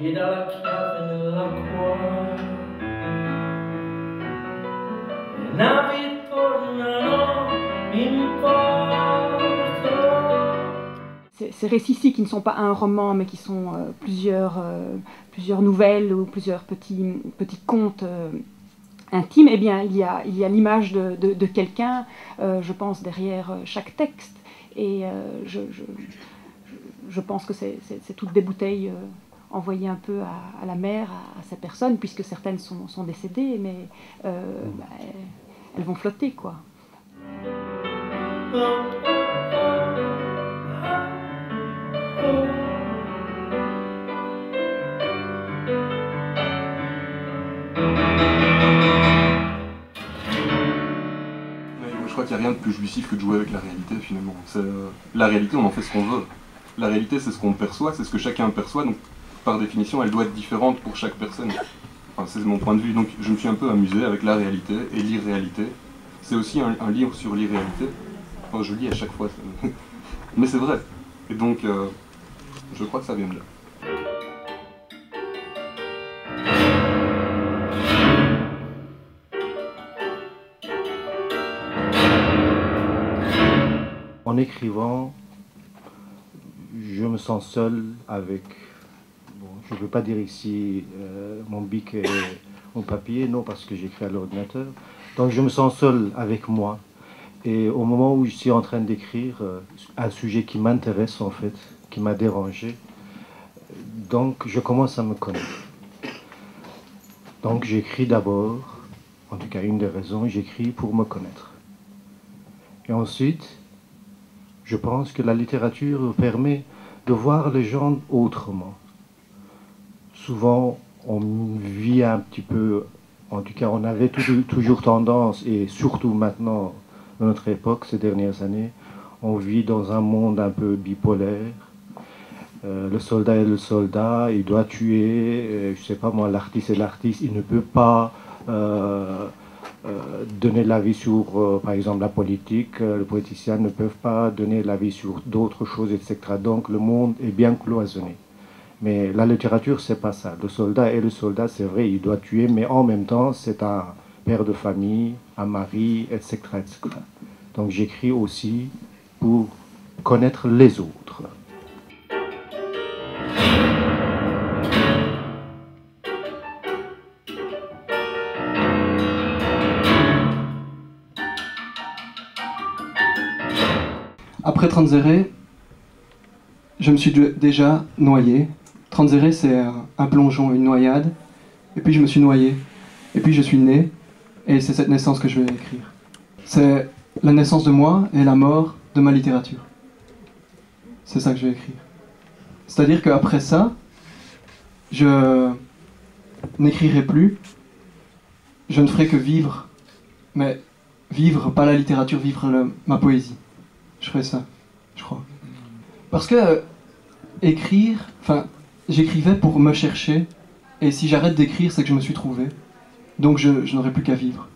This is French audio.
che dalla chiave nella cuore le navi tornano in porto. Ces récits-ci, qui ne sont pas un roman, mais qui sont plusieurs nouvelles ou plusieurs petits contes intimes, eh bien, il y a l'image de quelqu'un, je pense, derrière chaque texte. Et je pense que c'est toutes des bouteilles envoyées un peu à la mer, à ces personnes, puisque certaines sont décédées, mais elles vont flotter, quoi. Je crois qu'il n'y a rien de plus jouissif que de jouer avec la réalité, finalement. La réalité, on en fait ce qu'on veut. La réalité, c'est ce qu'on perçoit, c'est ce que chacun perçoit, donc par définition, elle doit être différente pour chaque personne. Enfin, c'est mon point de vue, donc je me suis un peu amusé avec la réalité et l'irréalité. C'est aussi un livre sur l'irréalité. Enfin, je lis à chaque fois, mais c'est vrai. Et donc, je crois que ça vient de là. En écrivant, je me sens seul avec, bon, je ne veux pas dire ici mon bic et mon papier, non, parce que j'écris à l'ordinateur. Donc je me sens seul avec moi. Et au moment où je suis en train d'écrire un sujet qui m'intéresse en fait, qui m'a dérangé, donc je commence à me connaître. Donc j'écris d'abord, en tout cas une des raisons, j'écris pour me connaître. Et ensuite, je pense que la littérature permet de voir les gens autrement. Souvent, on vit un petit peu, en tout cas on avait toujours tendance, et surtout maintenant, dans notre époque, ces dernières années, on vit dans un monde un peu bipolaire. Le soldat est le soldat, il doit tuer, je sais pas moi, l'artiste est l'artiste, il ne peut pas donner l'avis sur, par exemple, la politique, les politiciens ne peuvent pas donner l'avis sur d'autres choses, etc. Donc le monde est bien cloisonné. Mais la littérature, c'est pas ça. Le soldat est le soldat, c'est vrai, il doit tuer, mais en même temps, c'est un père de famille, un mari, etc., etc. Donc j'écris aussi pour connaître les autres. Après Tranzéré, je me suis déjà noyé. Tranzéré, c'est un plongeon, une noyade. Et puis je me suis noyé. Et puis je suis né. Et c'est cette naissance que je vais écrire. C'est la naissance de moi et la mort de ma littérature. C'est ça que je vais écrire. C'est-à-dire qu'après ça, je n'écrirai plus. Je ne ferai que vivre. Mais vivre, pas la littérature, vivre ma poésie. Je ferais ça, je crois. Parce que écrire, enfin, j'écrivais pour me chercher, et si j'arrête d'écrire, c'est que je me suis trouvé. Donc je n'aurai plus qu'à vivre.